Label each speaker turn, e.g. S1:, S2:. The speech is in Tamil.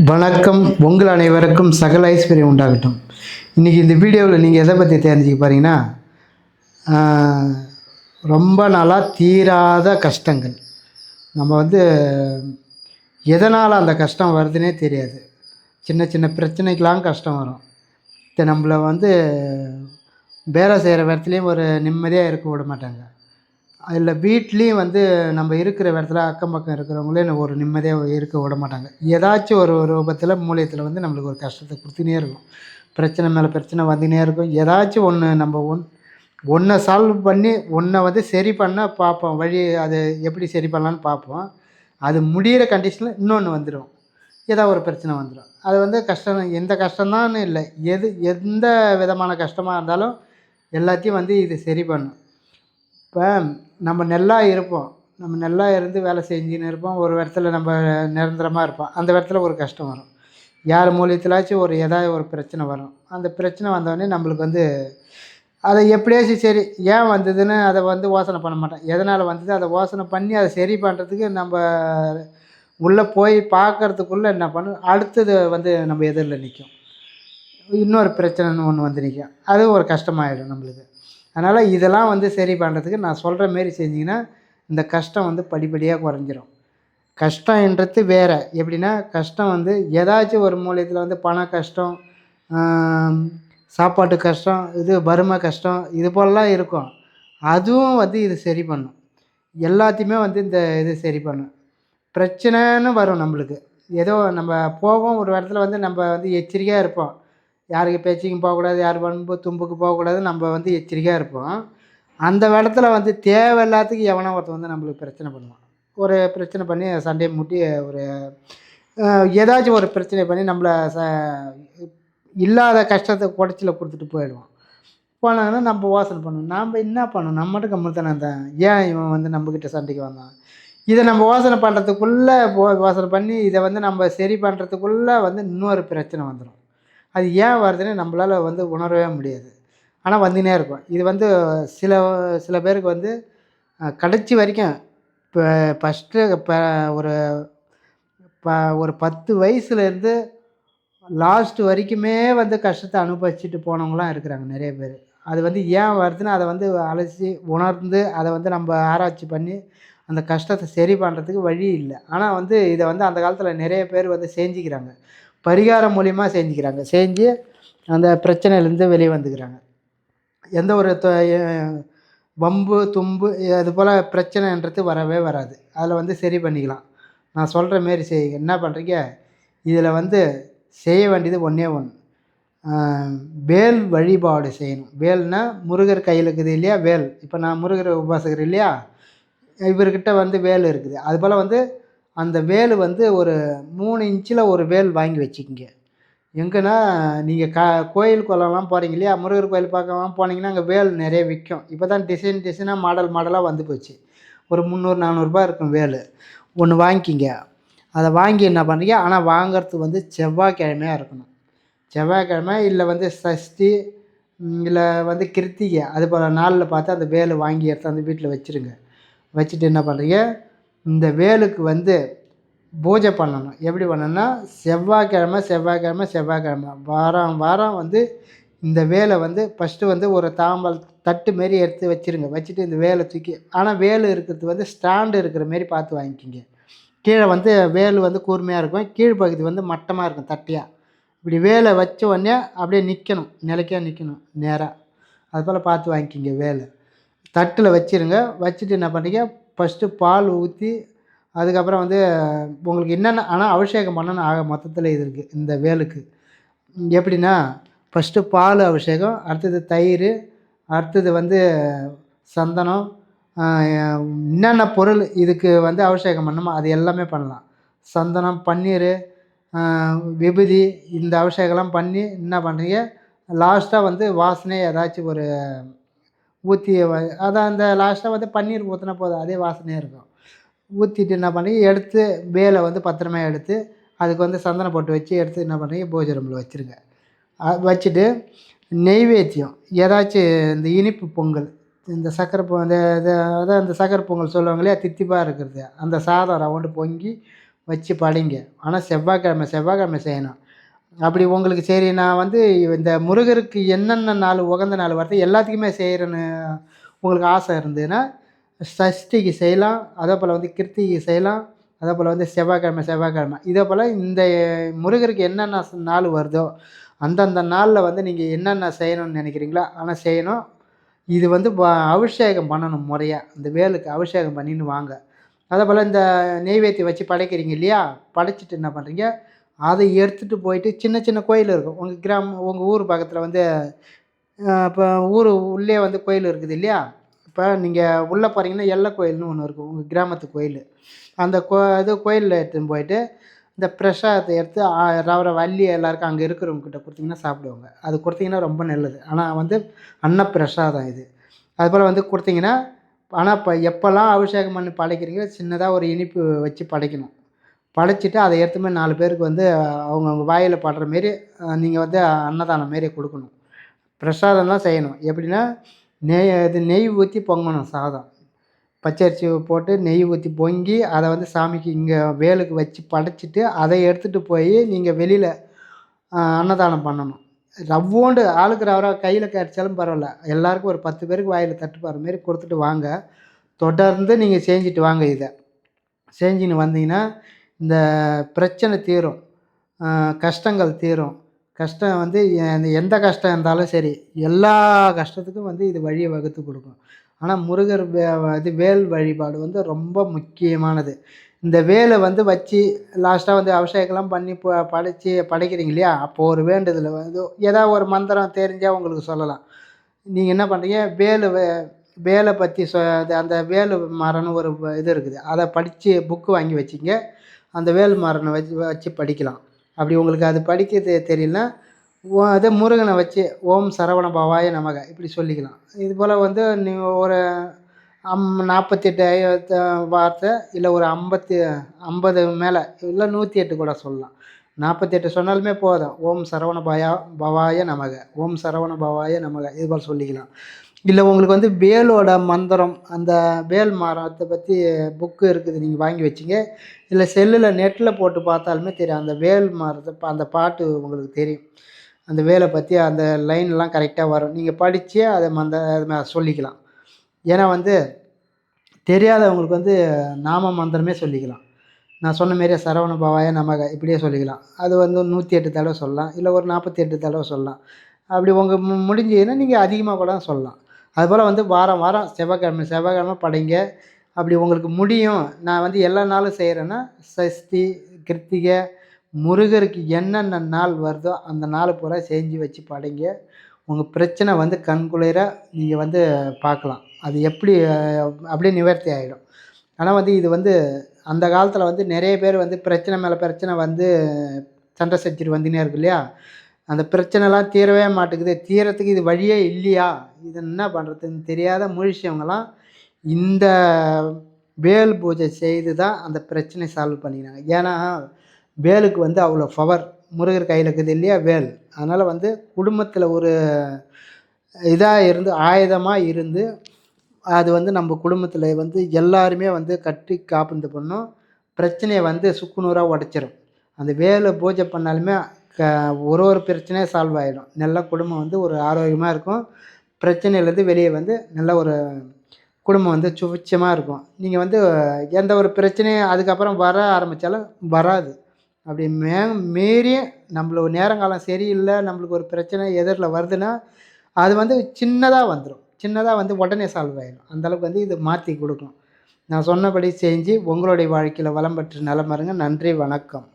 S1: வணக்கம். உங்கள் அனைவருக்கும் சகல ஐஸ்வர்யம் உண்டாகட்டும். இன்றைக்கி இந்த வீடியோவில் நீங்கள் எதை பற்றி தெரிஞ்சுக்க போகிறீங்கன்னா, ரொம்ப நாளாக தீராத கஷ்டங்கள். நம்ம எதனால் அந்த கஷ்டம் வருதுன்னே தெரியாது. சின்ன சின்ன பிரச்சனைக்கெலாம் கஷ்டம் வரும். நம்மளை வேலை செய்கிற இடத்துலையும் ஒரு நிம்மதியாக இருக்க விட மாட்டாங்க. அதில் வீட்லேயும் நம்ம இருக்கிற இடத்துல அக்கம் பக்கம் இருக்கிறவங்களே ஒரு நிம்மதியாக இருக்க விட மாட்டாங்க. ஏதாச்சும் ஒரு ரூபத்தில் மூலியத்தில் நம்மளுக்கு ஒரு கஷ்டத்தை கொடுத்துனே இருக்கும். பிரச்சனை மேலே பிரச்சனை வந்துனே இருக்கும். ஏதாச்சும் ஒன்று நம்ம ஒன்றை சால்வ் பண்ணி ஒன்றை சரி பண்ண பார்ப்போம். வழி அது எப்படி சரி பண்ணலான்னு பார்ப்போம். அது முடிகிற கண்டிஷனில் இன்னொன்று வந்துடும். ஏதாவது ஒரு பிரச்சனை வந்துடும். அது கஷ்டம், எந்த கஷ்டம்தான்னு இல்லை, எந்த விதமான கஷ்டமாக இருந்தாலும் எல்லாத்தையும் இது சரி பண்ணும். இப்போ நம்ம நல்லா இருப்போம். நம்ம நல்லா இருந்து வேலை செஞ்சுன்னு இருப்போம். ஒரு இடத்துல நம்ம நிரந்தரமாக இருப்போம். அந்த இடத்துல ஒரு கஷ்டம் வரும். யார் மூலியத்திலாச்சும் ஏதாவது ஒரு பிரச்சனை வரும். அந்த பிரச்சனை வந்தோடனே நம்மளுக்கு அதை எப்படியாச்சும் சரி ஏன் வந்ததுன்னு அதை யோசனை பண்ண மாட்டோம். எதனால் வந்தது அதை யோசனை பண்ணி அதை சரி பண்ணுறதுக்கு நம்ம உள்ளே போய் பார்க்குறதுக்குள்ளே என்ன பண்ணும், அடுத்தது நம்ம எதிரில் நிற்கும். இன்னொரு பிரச்சனைன்னு ஒன்று நிற்கும். அதுவும் ஒரு கஷ்டமாயிடும் நம்மளுக்கு. அதனால் இதெல்லாம் சரி பண்ணுறதுக்கு நான் சொல்கிற மாரி செஞ்சிங்கன்னா இந்த கஷ்டம் படிப்படியாக குறைஞ்சிரும். கஷ்டன்றது வேறு. எப்படின்னா கஷ்டம் ஏதாச்சும் ஒரு மூலியத்தில் பண கஷ்டம், சாப்பாட்டு கஷ்டம், வறுமை கஷ்டம், இது போலலாம் இருக்கும். அதுவும் இது சரி பண்ணும். எல்லாத்தையுமே இந்த இது சரி பண்ணும். பிரச்சனைன்னு வரும் நம்மளுக்கு. ஏதோ நம்ம போவோம் ஒரு இடத்துல நம்ம எச்சரிக்கையாக இருப்போம். யாருக்கு பேச்சுக்கும் போகக்கூடாது, யார் வன்பு தும்புக்கு போகக்கூடாது, நம்ம எச்சரிக்கையாக இருப்போம். அந்த இடத்துல தேவையில்லாததுக்கு எவனோ ஒருத்தன் நம்மளுக்கு பிரச்சனை பண்ணுவான். ஒரு பிரச்சனை பண்ணி சண்டையை மூட்டி ஒரு ஏதாச்சும் ஒரு பிரச்சனை பண்ணி நம்மளை இல்லாத கஷ்டத்தை குடைச்சல கொடுத்துட்டு போயிடுவான். போனாங்கன்னா நம்ம யோசனை பண்ணணும், நாம் என்ன பண்ணணும், நம்ம மட்டும் கம்மல் தானே இருந்தேன், ஏன் இவன் நம்மக்கிட்ட சண்டைக்கு வந்தான். இதை நம்ம யோசனை பண்ணுறதுக்குள்ளே யோசனை பண்ணி இதை நம்ம சரி பண்ணுறதுக்குள்ளே இன்னொரு பிரச்சனை வந்துடும். அது ஏன் வருதுன்னு நம்மளால் உணரவே முடியாது. ஆனால் வந்துனே இருக்கும். இது சில சில பேருக்கு கடைசி வரைக்கும் இப்போ ஃபஸ்ட்டு ஒரு ஒரு 10 வயசுலேருந்து லாஸ்ட்டு வரைக்குமே கஷ்டத்தை அனுபவிச்சுட்டு போனவங்களாம் இருக்கிறாங்க நிறைய பேர். அது ஏன் வருதுன்னு அதை அலசி உணர்ந்து அதை நம்ம ஆராய்ச்சி பண்ணி அந்த கஷ்டத்தை சரி பண்ணுறதுக்கு வழி இல்லை. ஆனால் இதை அந்த காலத்தில் நிறைய பேர் செஞ்சுக்கிறாங்க. பரிகாரம் மூலிமா செஞ்சுக்கிறாங்க. செஞ்சு அந்த பிரச்சனையிலேருந்து வெளியே வந்துக்கிறாங்க. எந்த ஒரு வம்பு தும்பு அது போல் பிரச்சனைன்றது வரவே வராது. அதில் சரி பண்ணிக்கலாம். நான் சொல்கிற மாரி செய்யுங்க. என்ன பண்ணுறீங்க, இதில் செய்ய வேண்டியது ஒன்றே ஒன்று, வேல் வழிபாடு செய்யணும். வேல்னா முருகர் கையில் இருக்குது இல்லையா, வேல். இப்போ நான் முருகர் உபாசகர் இல்லையா, இவர்கிட்ட வேல் இருக்குது. அதுபோல் அந்த வேல் ஒரு 3 இன்ச்சில் ஒரு வேல் வாங்கி வச்சுக்கிங்க. எங்கன்னா நீங்கள் கோயில் குளம்லாம் போகிறீங்க இல்லையா, முருகர் கோயில் பார்க்கலாம் போனீங்கன்னா அங்கே வேல் நிறைய விற்கும். இப்போ தான் டிசைன் டிசைனாக மாடலாக வந்து போச்சு. ஒரு 300-400 இருக்கும் வேல். ஒன்று வாங்கிக்கிங்க. அதை வாங்கி என்ன பண்ணுறீங்க, ஆனால் வாங்கிறது செவ்வாய்க்கிழமையாக இருக்கணும். செவ்வாய்க்கிழமை இல்லை சஷ்டி இல்லை கிருத்திகை, அது போல் நாளில் பார்த்து அந்த வேல் வாங்கி எடுத்து அந்த வீட்டில் வச்சுருங்க. வச்சுட்டு என்ன பண்ணுறீங்க, இந்த வேலுக்கு பூஜை பண்ணணும். எப்படி பண்ணணும்னா செவ்வாய்க்கிழமை செவ்வாய்க்கிழமை செவ்வாய்க்கிழமை வாரம் வாரம் இந்த வேலை ஃபஸ்ட்டு ஒரு தாம்பல் தட்டு மாரி எடுத்து வச்சுருங்க. வச்சுட்டு இந்த வேலை தூக்கி, ஆனால் வேல் இருக்கிறது ஸ்டாண்டு இருக்கிற மாரி பார்த்து வாங்கிக்கிங்க. கீழே வேல் கூர்மையாக இருக்கும், கீழ்ப்பகுதி மட்டமாக இருக்கும், தட்டியாக. இப்படி வேலை வச்ச உடனே அப்படியே நிற்கணும், நிலைக்காக நிற்கணும் நேராக. அதுபோல் பார்த்து வாங்கிக்கிங்க வேலை. தட்டில் வச்சுருங்க. வச்சுட்டு என்ன பண்ணுறீங்க, ஃபஸ்ட்டு பால் ஊற்றி அதுக்கப்புறம் உங்களுக்கு என்னென்ன ஆனால் அபிஷேகம் பண்ணணும். ஆக மொத்தத்தில் இது இருக்குது இந்த வேலுக்கு. எப்படின்னா ஃபஸ்ட்டு பால் அபிஷேகம், அடுத்தது தயிர், அடுத்தது சந்தனம், என்னென்ன பொருள் இதுக்கு அபிஷேகம் பண்ணணுமோ அது எல்லாமே பண்ணலாம். சந்தனம், பன்னீர், விபூதி, இந்த அபிஷேகம்லாம் பண்ணி என்ன பண்ணுறீங்க, லாஸ்ட்டாக வாசனை ஏதாச்சும் ஒரு ஊற்றி அதான் அந்த லாஸ்ட்டாக பன்னீர் ஊற்றினா போதும், அதே வாசனையாக இருக்கும். ஊற்றிட்டு என்ன பண்ணுறீங்க, எடுத்து வேலை பத்திரமா எடுத்து அதுக்கு சந்தனம் போட்டு வச்சு எடுத்து என்ன பண்ணுறீங்க, பூஜை ரூமில் வச்சுருங்க. வச்சுட்டு நெய்வேத்தியம் ஏதாச்சும் இந்த இனிப்பு பொங்கல், இந்த சக்கரை அதான் இந்த சக்கரை பொங்கல் சொல்லுவாங்க இல்லையா, தித்திப்பாக இருக்கிறது, அந்த சாதம் ரவுண்டு பொங்கி வச்சு படைங்க. ஆனால் செவ்வாய்க்கிழமை செய்யணும். அப்படி உங்களுக்கு சரி நான் வந்து இந்த முருகருக்கு என்னென்ன நாள் உகந்த நாள் வருது எல்லாத்துக்குமே செய்கிறேன்னு உங்களுக்கு ஆசை இருந்ததுன்னா, சஷ்டிக்கு செய்யலாம். அதேபோல் வந்து கிருத்திகைக்கு செய்யலாம். அதேபோல் வந்து செவ்வாய்க்கிழமை. இதேபோல் இந்த முருகருக்கு என்னென்ன நாள் வருதோ, அந்தந்த நாளில் வந்து நீங்கள் என்னென்ன செய்யணும்னு நினைக்கிறீங்களோ, ஆனால் செய்யணும். இது வந்து அபிஷேகம் பண்ணணும் முறையா. இந்த வேலுக்கு அபிஷேகம் பண்ணின்னு வாங்க. அதேபோல் இந்த நெய்வேத்தியம் வச்சு படைக்கிறீங்க இல்லையா? படைச்சிட்டு என்ன பண்ணுறீங்க, அதை எடுத்துகிட்டு போயிட்டு சின்ன சின்ன கோயில் இருக்கும். உங்கள் ஊர் பக்கத்தில் வந்து இப்போ ஊர் உள்ளே வந்து கோயில் இருக்குது இல்லையா? இப்போ நீங்கள் உள்ளே போகிறீங்கன்னா எல்லை கோயில்னு ஒன்று இருக்கும். உங்கள் கிராமத்து கோயில். அந்த இது கோயிலில் எடுத்துன்னு போயிட்டு இந்த பிரசாதத்தை எடுத்து ரவர வள்ளி எல்லாருக்கும் அங்கே இருக்கிறவங்ககிட்ட கொடுத்தீங்கன்னா சாப்பிடுவாங்க. அது கொடுத்தீங்கன்னா ரொம்ப நல்லது. ஆனால் வந்து அன்னப்பிரசாதம் இது. அதுபோல் வந்து கொடுத்தீங்கன்னா ஆனால் இப்போ எப்போல்லாம் அபிஷேகம் பண்ணி படைக்கிறீங்களோ சின்னதாக ஒரு இனிப்பு வச்சு படைக்கணும். படைச்சிட்டு அதை எடுத்துன்னு போய் 4 பேருக்கு வந்து அவங்கவுங்க வாயில் படுற மாரி நீங்கள் வந்து அன்னதானம் மாரி கொடுக்கணும். பிரசாதம் தான் செய்யணும். எப்படின்னா நெய் ஊற்றி பொங்கணும் சாதம். பச்சரிசி போட்டு நெய் ஊற்றி பொங்கி அதை வந்து சாமிக்கு இங்கே வேலுக்கு வச்சு படைச்சிட்டு அதை எடுத்துகிட்டு போய் நீங்கள் வெளியில் அன்னதானம் பண்ணணும். ரவ்வோண்டு ஆளுக்கு ரவ கையில் கிடச்சாலும் பரவாயில்ல. எல்லாருக்கும் ஒரு 10 பேருக்கு வாயில் தட்டுப்பாடு மாரி கொடுத்துட்டு வாங்க. தொடர்ந்து நீங்கள் செஞ்சுட்டு வாங்க இதை. செஞ்சுன்னு வந்தீங்கன்னா இந்த பிரச்சனை தீரும். கஷ்டங்கள் தீரும். கஷ்டம் வந்து எந்த கஷ்டம் இருந்தாலும் சரி, எல்லா கஷ்டத்துக்கும் வந்து இது வழியை வகுத்து கொடுக்கும். ஆனால் முருகர் இது வேல் வழிபாடு வந்து ரொம்ப முக்கியமானது. இந்த வேலை வந்து வச்சு லாஸ்ட்டாக வந்து அபிஷேகம்லாம் பண்ணி படைக்கிறீங்க இல்லையா? அப்போது ஒரு வேண்டுதல் வந்து ஏதாவது ஒரு மந்திரம் தெரிஞ்சால் உங்களுக்கு சொல்லலாம். நீங்கள் என்ன பண்ணுறீங்க, வேலை பற்றி அந்த வேலு மரம்னு ஒரு இது இருக்குது. அதை படித்து புக்கு வாங்கி வச்சுங்க. அந்த வேலு மரனை வச்சு படிக்கலாம். அப்படி உங்களுக்கு அது படிக்க தெரியலனா அதே முருகனை வச்சு ஓம் சரவண பவாய நமக இப்படி சொல்லிக்கலாம். இது போல் வந்து நீங்கள் ஒரு 48 வார்த்தை இல்லை ஒரு 50 மேலே இல்லை 108 கூட சொல்லலாம். 48 சொன்னாலுமே போதும். ஓம் சரவண பவாய நமக, ஓம் சரவண பவாய நமக இது போல் சொல்லிக்கலாம். இல்லை உங்களுக்கு வந்து வேலோட மந்திரம் அந்த வேல் மரத்தை பற்றி புக்கு இருக்குது, நீங்கள் வாங்கி வச்சிங்க. இல்லை செல்லில் நெட்டில் போட்டு பார்த்தாலுமே தெரியும். அந்த வேல் மரத்தை அந்த பாட்டு உங்களுக்கு தெரியும். அந்த வேலை பற்றி அந்த லைன்லாம் கரெக்டாக வரும். நீங்கள் படித்து அதை அது சொல்லிக்கலாம். ஏன்னா வந்து தெரியாதவங்களுக்கு வந்து நாம மந்திரமே சொல்லிக்கலாம். நான் சொன்ன மாரியே சரவண பவாய நமக இப்படியே சொல்லிக்கலாம். அது வந்து 108 தடவை சொல்லலாம். இல்லை ஒரு 48 தடவை சொல்லலாம். அப்படி உங்கள் முடிஞ்சதுன்னா நீங்கள் அதிகமாக கூட சொல்லலாம். அதுபோல் வந்து வாரம் வாரம் செவ்வாய்க்கிழமை படைங்க. அப்படி உங்களுக்கு முடியும், நான் வந்து எல்லா நாளும் செய்கிறேன்னா சஷ்டி, கிருத்திகை, முருகருக்கு என்னென்ன நாள் வருதோ அந்த நாள் பூரா செஞ்சு வச்சு படைங்க. உங்கள் பிரச்சனை வந்து கண்குளிர நீங்கள் வந்து பார்க்கலாம். அது எப்படி அப்படியே நிவர்த்தி ஆகிடும். ஆனால் வந்து இது வந்து அந்த காலத்தில் வந்து நிறைய பேர் வந்து பிரச்சனை மேலே பிரச்சனை வந்து சண்டை செஞ்சுட்டு வந்துனே இருக்கு இல்லையா? அந்த பிரச்சனைலாம் தீரவே மாட்டேங்குது. தீரத்துக்கு இது வழியே இல்லையா? இது என்ன பண்ணுறதுன்னு தெரியாத முழிச்சவங்கலாம் இந்த வேல் பூஜை செய்து தான் அந்த பிரச்சனையை சால்வ் பண்ணிக்கிறாங்க. ஏன்னா வேலுக்கு வந்து அவ்வளோ பவர். முருகர் கையில் இருக்குது இல்லையா வேல். அதனால் வந்து குடும்பத்தில் ஒரு இதாக இருந்து ஆயுதமாக இருந்து அது வந்து நம்ம குடும்பத்தில் வந்து எல்லாருமே வந்து கட்டி காப்பந்து பண்ணும். பிரச்சனையை வந்து சுக்குநூறாக உடச்சிரும். அந்த வேலை பூஜை பண்ணாலுமே ஒரு பிரச்சனையும் சால்வ் ஆகிடும். நல்ல குடும்பம் வந்து ஒரு ஆரோக்கியமாக இருக்கும். பிரச்சனையிலேருந்து வெளியே வந்து நல்ல ஒரு குடும்பம் வந்து சுபிட்சமாக இருக்கும். நீங்கள் வந்து எந்த ஒரு பிரச்சனையும் அதுக்கப்புறம் வர ஆரம்பித்தாலும் வராது. அப்படி மீறி நம்மளுக்கு நேரங்காலம் சரியில்லை, நம்மளுக்கு ஒரு பிரச்சனை எதிரில் வருதுன்னா அது வந்து சின்னதாக வந்துடும். சின்னதாக வந்து உடனே சால்வ் ஆகிடும். அந்தளவுக்கு வந்து இது மாற்றி கொடுக்கும். நான் சொன்னபடி செஞ்சு உங்களுடைய வாழ்க்கையில் வளம் பெற்று நலம் பெறுங்க. நன்றி, வணக்கம்.